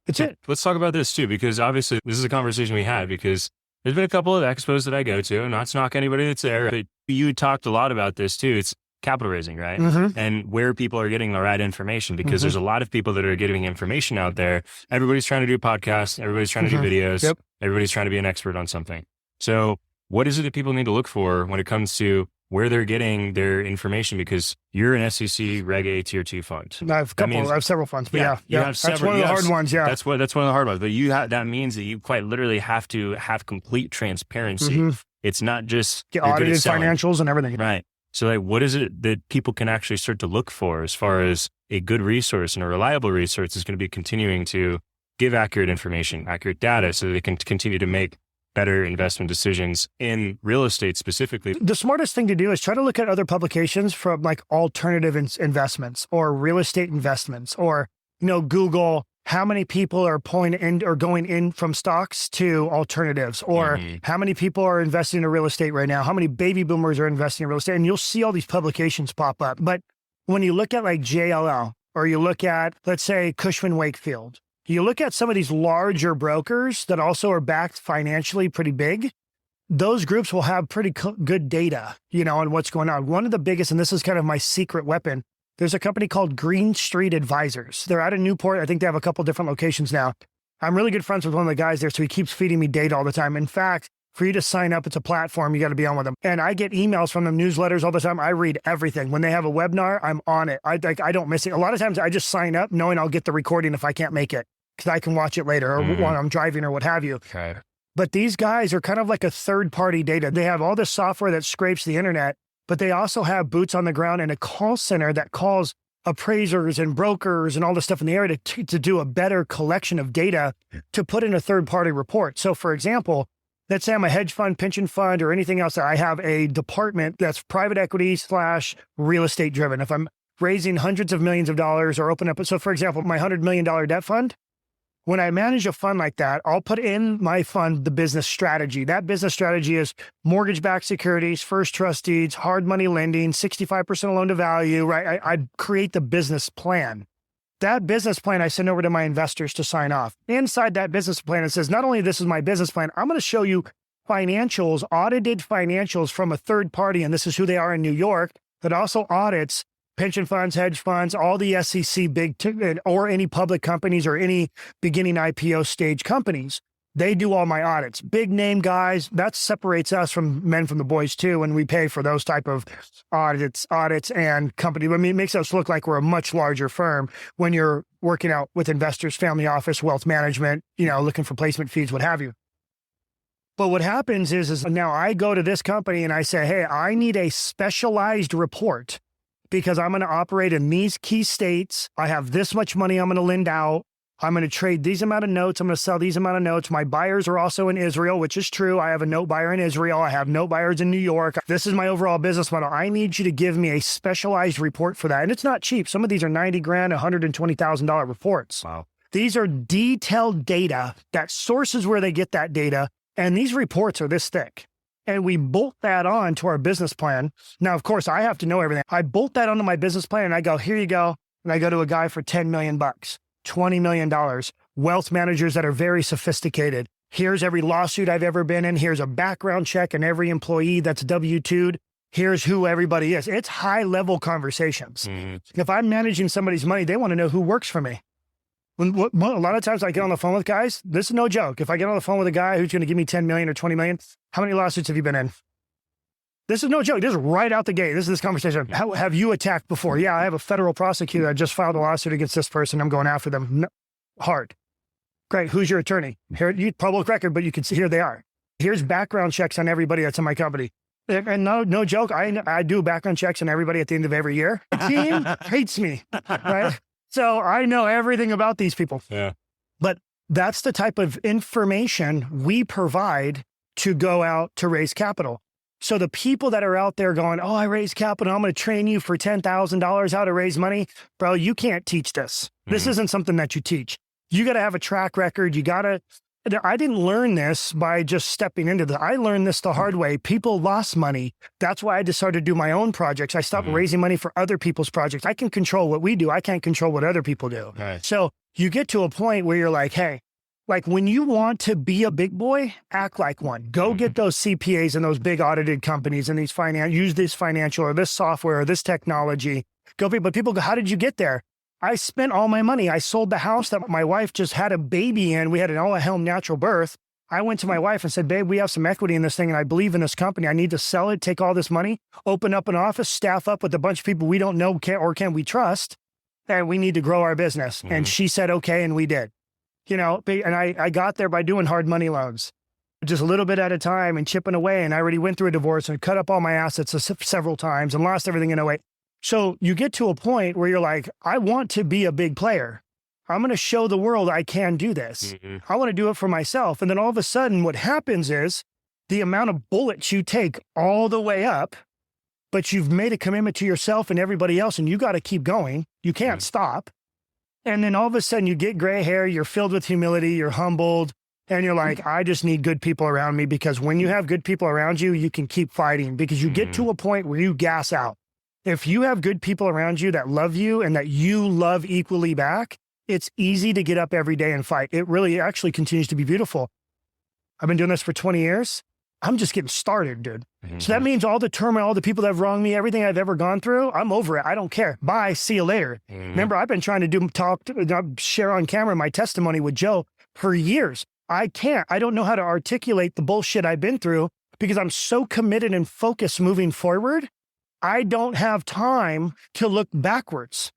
It's it. Let's talk about this too, because obviously this is a conversation we had because there's been a couple of expos that I go to, and not to knock anybody that's there, but you talked a lot about this too. It's capital raising, right? And where people are getting the right information, because there's a lot of people that are getting information out there. Everybody's trying to do podcasts. Everybody's trying to do videos. Everybody's trying to be an expert on something. So what is it that people need to look for when it comes to where they're getting their information, because you're an SEC Reg A Tier 2 fund. I have a couple. I have several funds, but you have that's several, one of the hard ones. Yeah, that's one of the hard ones. But that means that you quite literally have to have complete transparency. It's not just get audited financials and everything. Right. So like, what is it that people can actually start to look for as far as a good resource and a reliable resource is going to be continuing to give accurate information, accurate data, so that they can continue to make better investment decisions in real estate specifically? The smartest thing to do is try to look at other publications from like alternative investments or real estate investments, or, Google how many people are going in from stocks to alternatives, or how many people are investing in real estate right now, how many baby boomers are investing in real estate, and you'll see all these publications pop up. But when you look at like JLL, or you look at, let's say, Cushman Wakefield, you look at some of these larger brokers that also are backed financially pretty big, those groups will have pretty good data, on what's going on. One of the biggest, and this is kind of my secret weapon, there's a company called Green Street Advisors. They're out of Newport. I think they have a couple different locations now. I'm really good friends with one of the guys there, so he keeps feeding me data all the time. In fact, for you to sign up, it's a platform, you got to be on with them. And I get emails from them, newsletters all the time. I read everything. When they have a webinar, I'm on it. I don't miss it. A lot of times I just sign up knowing I'll get the recording if I can't make it, because I can watch it later, or when I'm driving or what have you. Okay. But these guys are kind of like a third-party data. They have all this software that scrapes the internet, but they also have boots on the ground and a call center that calls appraisers and brokers and all this stuff in the area to do a better collection of data to put in a third-party report. So for example, let's say I'm a hedge fund, pension fund, or anything else. I have a department that's private equity / real estate driven. If I'm raising hundreds of millions of dollars or open up, so for example, my $100 million debt fund, when I manage a fund like that, I'll put in my fund the business strategy. That business strategy is mortgage-backed securities, first trust deeds, hard money lending, 65% loan to value, right? I create the business plan. That business plan I send over to my investors to sign off. Inside that business plan, it says, not only this is my business plan, I'm going to show you financials, audited financials from a third party, and this is who they are in New York, that also audits pension funds, hedge funds, all the SEC or any public companies or any beginning IPO stage companies. They do all my audits. Big name guys, that separates us from men from the boys too, when we pay for those type of audits and company. I mean, it makes us look like we're a much larger firm when you're working out with investors, family office, wealth management, looking for placement fees, what have you. But what happens is now I go to this company and I say, hey, I need a specialized report, because I'm going to operate in these key states. I have this much money I'm going to lend out. I'm going to trade these amount of notes. I'm going to sell these amount of notes. My buyers are also in Israel, which is true. I have a note buyer in Israel. I have note buyers in New York. This is my overall business model. I need you to give me a specialized report for that. And it's not cheap. Some of these are $90,000, $120,000 reports. Wow. These are detailed data, that sources where they get that data. And these reports are this thick. And we bolt that on to our business plan. Now, of course, I have to know everything. I bolt that onto my business plan and I go, here you go. And I go to a guy for $10 million, $20 million, wealth managers that are very sophisticated. Here's every lawsuit I've ever been in. Here's a background check and every employee that's W-2'd. Here's who everybody is. It's high level conversations. If I'm managing somebody's money, they want to know who works for me. A lot of times I get on the phone with guys, this is no joke. If I get on the phone with a guy who's going to give me 10 million or 20 million, how many lawsuits have you been in? This is no joke. This is right out the gate. This is this conversation. How have you attacked before? Yeah, I have a federal prosecutor. I just filed a lawsuit against this person. I'm going after them. No, hard. Great. Who's your attorney? Here, you public record, but you can see here they are. Here's background checks on everybody that's in my company. And no joke. I do background checks on everybody at the end of every year. The team hates me, right? So I know everything about these people. Yeah. But that's the type of information we provide to go out to raise capital. So the people that are out there going, oh, I raise capital, I'm going to train you for $10,000 how to raise money. Bro, you can't teach this. This isn't something that you teach. You got to have a track record. I didn't learn this by just stepping into this. I learned this the hard way. People lost money. That's why I decided to do my own projects. I stopped raising money for other people's projects. I can control what we do. I can't control what other people do. Nice. So you get to a point where you're like, hey, like when you want to be a big boy, act like one. Go get those CPAs and those big audited companies and use this financial or this software or this technology. But people go, how did you get there? I spent all my money. I sold the house that my wife just had a baby in. We had an all-at-home natural birth. I went to my wife and said, babe, we have some equity in this thing and I believe in this company. I need to sell it, take all this money, open up an office, staff up with a bunch of people we don't know can we trust, and we need to grow our business. Mm-hmm. And she said, okay, and we did. And I got there by doing hard money loans, just a little bit at a time and chipping away. And I already went through a divorce and cut up all my assets several times and lost everything in 08. So you get to a point where you're like, I want to be a big player. I'm going to show the world I can do this. Mm-hmm. I want to do it for myself. And then all of a sudden what happens is the amount of bullets you take all the way up, but you've made a commitment to yourself and everybody else, and you got to keep going. You can't stop. And then all of a sudden you get gray hair, you're filled with humility, you're humbled, and you're like, I just need good people around me, because when you have good people around you, you can keep fighting, because you get to a point where you gas out. If you have good people around you that love you and that you love equally back, it's easy to get up every day and fight. It really actually continues to be beautiful. I've been doing this for 20 years. I'm just getting started, dude. Mm-hmm. So that means all the turmoil, all the people that have wronged me, everything I've ever gone through, I'm over it. I don't care. Bye. See you later. Mm-hmm. Remember, I've been trying to share on camera my testimony with Joe for years. I don't know how to articulate the bullshit I've been through, because I'm so committed and focused moving forward. I don't have time to look backwards.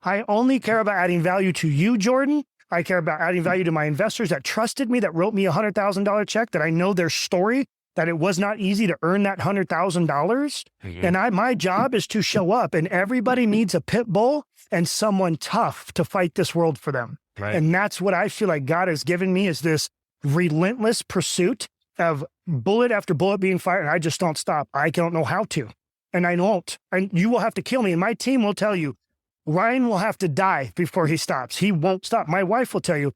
I only care about adding value to you, Jordan. I care about adding value to my investors that trusted me, that wrote me a $100,000 check, that I know their story, that it was not easy to earn that $100,000. Mm-hmm. And my job is to show up, and everybody needs a pit bull and someone tough to fight this world for them. Right. And that's what I feel like God has given me, is this relentless pursuit of bullet after bullet being fired. And I just don't stop. I don't know how to, and I won't. And you will have to kill me. And my team will tell you, Ryan will have to die before he stops. He won't stop. My wife will tell you,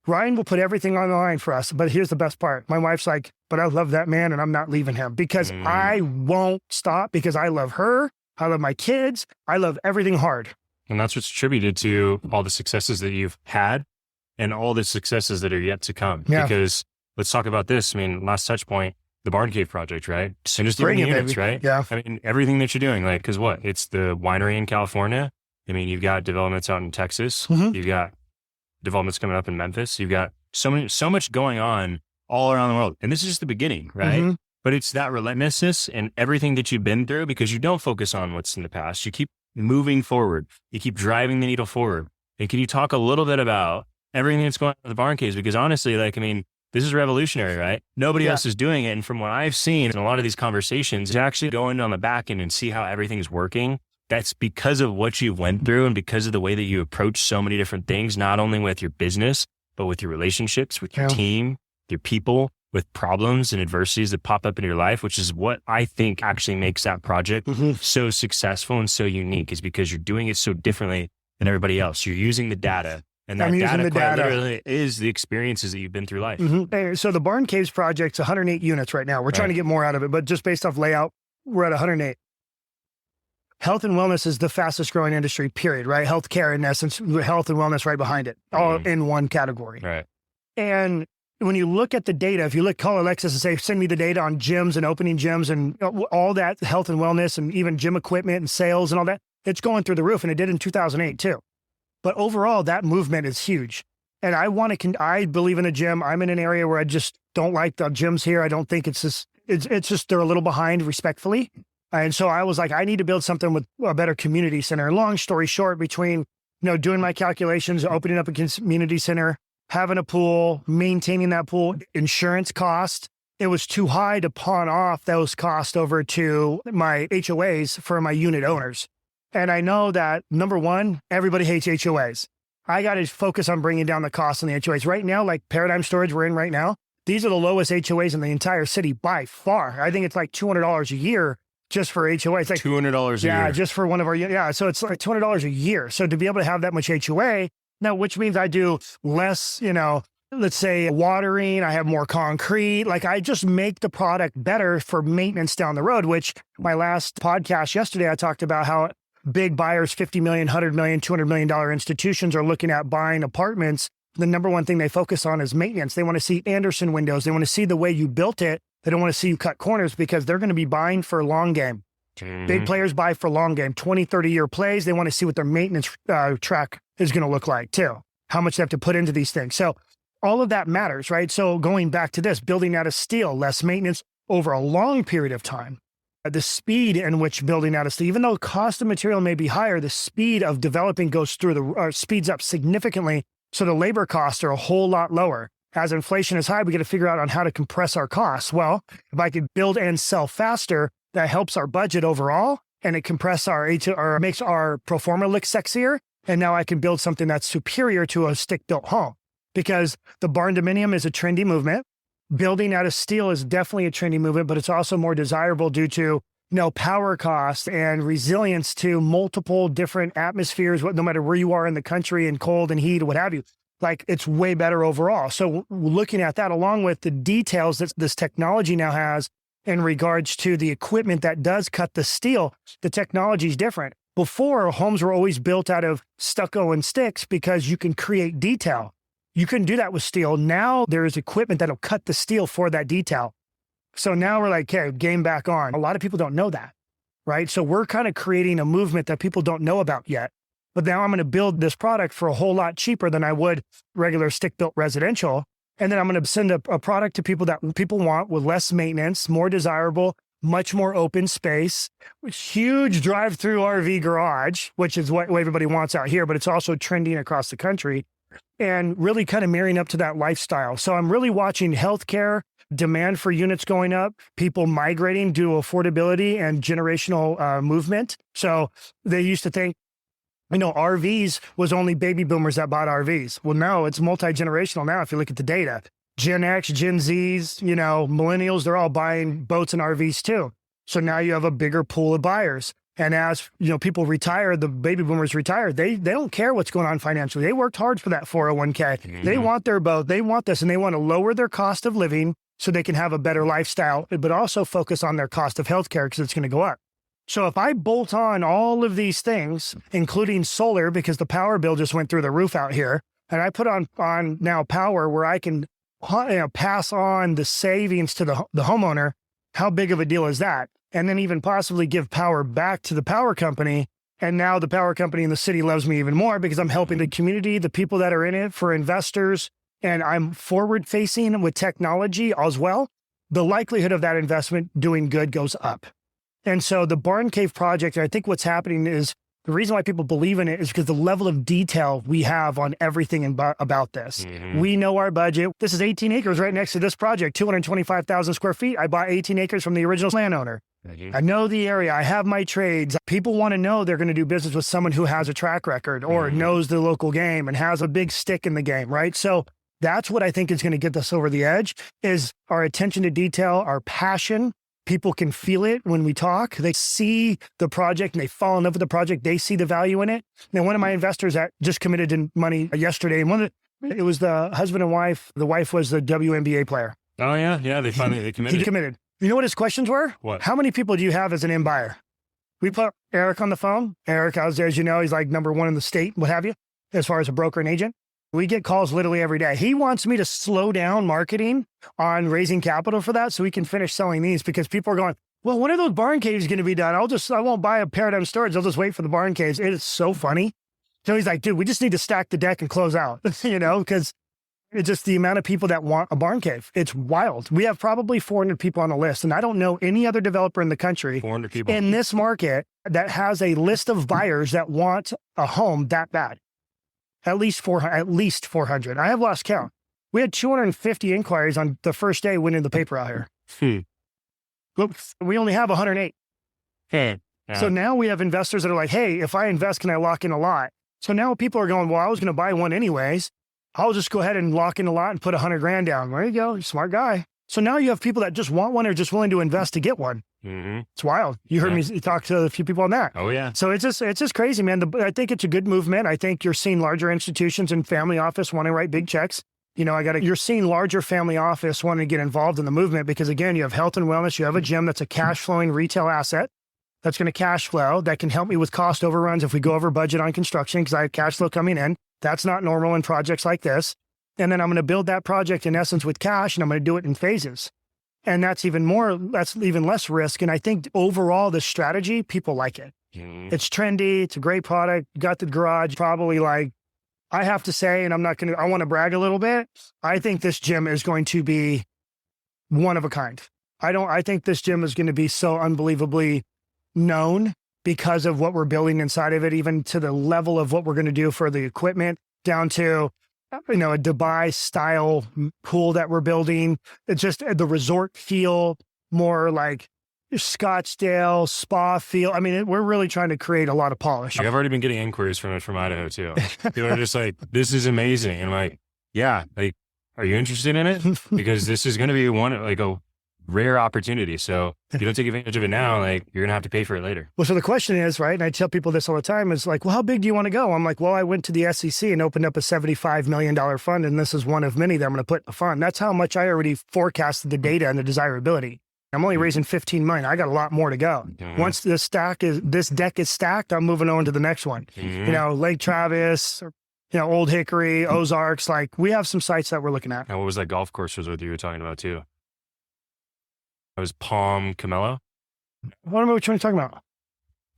Ryan will put everything on the line for us. But here's the best part. My wife's like, but I love that man and I'm not leaving him, because I won't stop, because I love her. I love my kids. I love everything hard. And that's what's attributed to all the successes that you've had and all the successes that are yet to come. Yeah. Because let's talk about this. I mean, last touch point, the Barn Cave project, right? Just bring it, units, baby. Right? Yeah. I mean, everything that you're doing, like, because what? It's the winery in California. I mean, you've got developments out in Texas. Mm-hmm. You've got developments coming up in Memphis. You've got so much going on all around the world. And this is just the beginning, right? Mm-hmm. But it's that relentlessness and everything that you've been through, because you don't focus on what's in the past. You keep moving forward. You keep driving the needle forward. And can you talk a little bit about everything that's going on with the Barn Caves? Because honestly, like, I mean, this is revolutionary, right? Nobody else is doing it. And from what I've seen in a lot of these conversations, to actually go in on the back end and see how everything's working, that's because of what you went through and because of the way that you approach so many different things, not only with your business, but with your relationships, with your team, your people, with problems and adversities that pop up in your life, which is what I think actually makes that project so successful and so unique, is because you're doing it so differently than everybody else. You're using the data, and that data literally is the experiences that you've been through life. Mm-hmm. So the Barn Caves project's 108 units right now. We're trying to get more out of it, but just based off layout, we're at 108. Health and wellness is the fastest growing industry, period, right? Healthcare, in essence, health and wellness right behind it, all in one category. Right. And when you look at the data, if you call Alexis and say, send me the data on gyms and opening gyms and all that health and wellness and even gym equipment and sales and all that, it's going through the roof, and it did in 2008 too. But overall, that movement is huge. And I believe in a gym. I'm in an area where I just don't like the gyms here. I don't think it's just, they're a little behind, respectfully. And so I was like, I need to build something with a better community center. Long story short, between, doing my calculations, opening up a community center, having a pool, maintaining that pool, insurance cost, it was too high to pawn off those costs over to my HOAs for my unit owners. And I know that, number one, everybody hates HOAs. I got to focus on bringing down the cost on the HOAs. Right now, like Paradigm Storage we're in right now, these are the lowest HOAs in the entire city by far. I think it's like $200 a year just for HOA. It's like $200 a year. Yeah, just for one of our, so it's like $200 a year. So to be able to have that much HOA, now, which means I do less, let's say watering, I have more concrete. Like, I just make the product better for maintenance down the road, which my last podcast yesterday, I talked about how big buyers, 50 million, 100 million, $200 million institutions are looking at buying apartments. The number one thing they focus on is maintenance. They want to see Anderson windows. They want to see the way you built it. They don't want to see you cut corners, because they're going to be buying for long game. Mm-hmm. Big players buy for long game, 20, 30-year plays. They want to see what their maintenance track is going to look like too, how much they have to put into these things. So all of that matters, right? So going back to this, building out of steel, less maintenance over a long period of time. The speed in which building out of steel, even though cost of material may be higher, the speed of developing goes through speeds up significantly. So the labor costs are a whole lot lower. As inflation is high, we got to figure out on how to compress our costs. Well, if I could build and sell faster, that helps our budget overall, and it compress or makes our pro forma look sexier. And now I can build something that's superior to a stick-built home, because the barn dominium is a trendy movement. Building out of steel is definitely a trendy movement, but it's also more desirable due to power cost and resilience to multiple different atmospheres, no matter where you are in the country, and cold and heat, what have you. Like, it's way better overall. So looking at that, along with the details that this technology now has in regards to the equipment that does cut the steel, the technology is different. Before, homes were always built out of stucco and sticks because you can create detail. You couldn't do that with steel. Now there's equipment that'll cut the steel for that detail. So now we're like, okay, game back on. A lot of people don't know that, right? So we're kind of creating a movement that people don't know about yet. But now I'm going to build this product for a whole lot cheaper than I would regular stick-built residential. And then I'm going to send a product to people that people want, with less maintenance, more desirable, much more open space, huge drive-through RV garage, which is what everybody wants out here, but it's also trending across the country, and really kind of marrying up to that lifestyle. So I'm really watching healthcare, demand for units going up, people migrating due to affordability and generational movement. So they used to think, RVs was only baby boomers that bought RVs. Well, no, it's multi-generational now. If you look at the data, Gen X, Gen Zs, millennials, they're all buying boats and RVs too. So now you have a bigger pool of buyers. And as people retire, the baby boomers retire, they don't care what's going on financially. They worked hard for that 401k. Mm-hmm. They want their boat, they want this, and they want to lower their cost of living so they can have a better lifestyle, but also focus on their cost of healthcare because it's going to go up. So if I bolt on all of these things, including solar, because the power bill just went through the roof out here, and I put on now power where I can pass on the savings to the homeowner, how big of a deal is that? And then even possibly give power back to the power company. And now the power company in the city loves me even more because I'm helping the community, the people that are in it, for investors, and I'm forward facing with technology as well. The likelihood of that investment doing good goes up. And so the Barn Cave project, I think what's happening is the reason why people believe in it is because the level of detail we have on everything about this. Mm-hmm. We know our budget. This is 18 acres right next to this project, 225,000 square feet. I bought 18 acres from the original landowner. Mm-hmm. I know the area. I have my trades. People want to know they're going to do business with someone who has a track record or knows the local game and has a big stick in the game, right? So that's what I think is going to get us over the edge, is our attention to detail, our passion. People can feel it when we talk. They see the project and they fall in love with the project. They see the value in it. Now, one of my investors that just committed in money yesterday, and it was the husband and wife. The wife was the WNBA player. Oh, yeah. Yeah, they committed. He committed. You know what his questions were? What? How many people do you have as an end buyer? We put Eric on the phone. Eric, as you know, he's like number one in the state, what have you, as far as a broker and agent. We get calls literally every day. He wants me to slow down marketing on raising capital for that so we can finish selling these, because people are going, well, when are those barn caves going to be done? I won't buy a Paradigm Storage. I'll just wait for the barn caves. It is so funny. So he's like, dude, we just need to stack the deck and close out, because it's just the amount of people that want a barn cave. It's wild. We have probably 400 people on the list, and I don't know any other developer in the country 400 people in this market that has a list of buyers that want a home that bad. At least 400. I have lost count. We had 250 inquiries on the first day went in the paper out here. We only have 108. Yeah. So now we have investors that are like, hey, if I invest, can I lock in a lot? So now people are going, well, I was going to buy one anyways. I'll just go ahead and lock in a lot and put $100,000 down. There you go. You're a smart guy. So now you have people that just want one or just willing to invest to get one. Mm-hmm. It's wild. You heard me talk to a few people on that. Oh, yeah. So it's just crazy, man. I think it's a good movement. I think you're seeing larger institutions and family office want to write big checks. You're seeing larger family office wanting to get involved in the movement because, again, you have health and wellness. You have a gym that's a cash flowing retail asset that's going to cash flow, that can help me with cost overruns if we go over budget on construction because I have cash flow coming in. That's not normal in projects like this. And then I'm going to build that project in essence with cash, and I'm going to do it in phases. And that's even less risk. And I think overall, the strategy, people like it. Mm-hmm. It's trendy. It's a great product. You got the garage, probably like I have to say, and I want to brag a little bit. I think this gym is going to be one of a kind. I think this gym is going to be so unbelievably known because of what we're building inside of it, even to the level of what we're going to do for the equipment, down to, a Dubai style pool that we're building. It's just the resort feel, more like Scottsdale spa feel. I mean, we're really trying to create a lot of polish. I've already been getting inquiries from Idaho too. People are just like, this is amazing. And I'm like, yeah, like, are you interested in it? Because this is going to be a rare opportunity. So if you don't take advantage of it now, like, you're going to have to pay for it later. Well, so the question is, right, and I tell people this all the time, is like, well, how big do you want to go? I'm like, well, I went to the SEC and opened up a $75 million fund, and this is one of many that I'm going to put in the fund. That's how much I already forecasted the data and the desirability. I'm only raising 15 million. I got a lot more to go. Mm-hmm. Once this deck is stacked, I'm moving on to the next one. Mm-hmm. Lake Travis, Old Hickory, Ozarks. Like, we have some sites that we're looking at. And what was that golf course was what you were talking about too? It was Palm Camelo. What am I trying to talk about?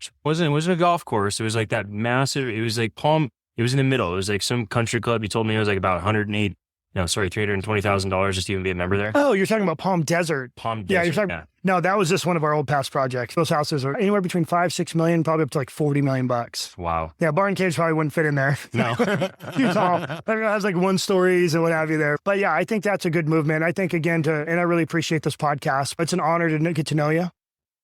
It wasn't a golf course. It was like that massive. It was like Palm. It was in the middle. It was like some country club. You told me it was like about $320,000 just to even be a member there. Oh, you're talking about Palm Desert. Palm Desert. Yeah, you're talking. Yeah. No, that was just one of our old past projects. Those houses are anywhere between 5-6 million, probably up to like $40 million. Wow. Yeah, barn cage probably wouldn't fit in there. No. Too tall. It has like 1 stories and what have you there. But yeah, I think that's a good movement. I think, again, and I really appreciate this podcast. It's an honor to get to know you.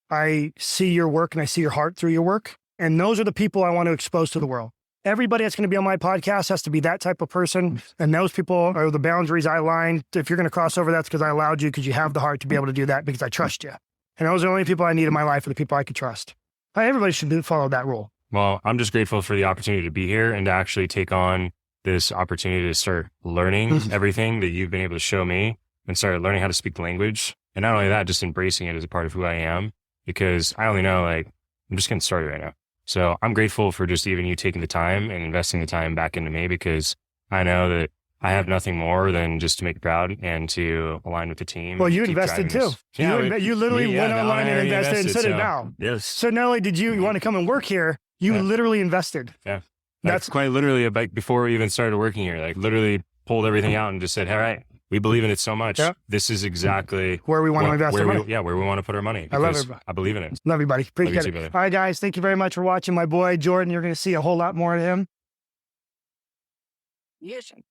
I see your work and I see your heart through your work. And those are the people I want to expose to the world. Everybody that's going to be on my podcast has to be that type of person. And those people are the boundaries I line. If you're going to cross over, that's because I allowed you, because you have the heart to be able to do that, because I trust you. And those are the only people I need in my life, are the people I could trust. Everybody should follow that rule. Well, I'm just grateful for the opportunity to be here and to actually take on this opportunity to start learning everything that you've been able to show me, and start learning how to speak the language. And not only that, just embracing it as a part of who I am, because I only know, like, I'm just getting started right now. So I'm grateful for just even you taking the time and investing the time back into me, because I know that I have nothing more than just to make you proud and to align with the team. Well, you invested too. Yeah, you literally went online and invested, and so did Val. Yes. So not only did you want to come and work here, you literally invested. Yeah. That's quite literally before we even started working here, like, literally pulled everything out and just said, all right, we believe in it so much. Yep. This is exactly where we want to invest our money. Where we want to put our money. I love it. I believe in it. Love you, buddy. Appreciate it. All right, guys. Thank you very much for watching my boy, Jordan. You're going to see a whole lot more of him. Yes.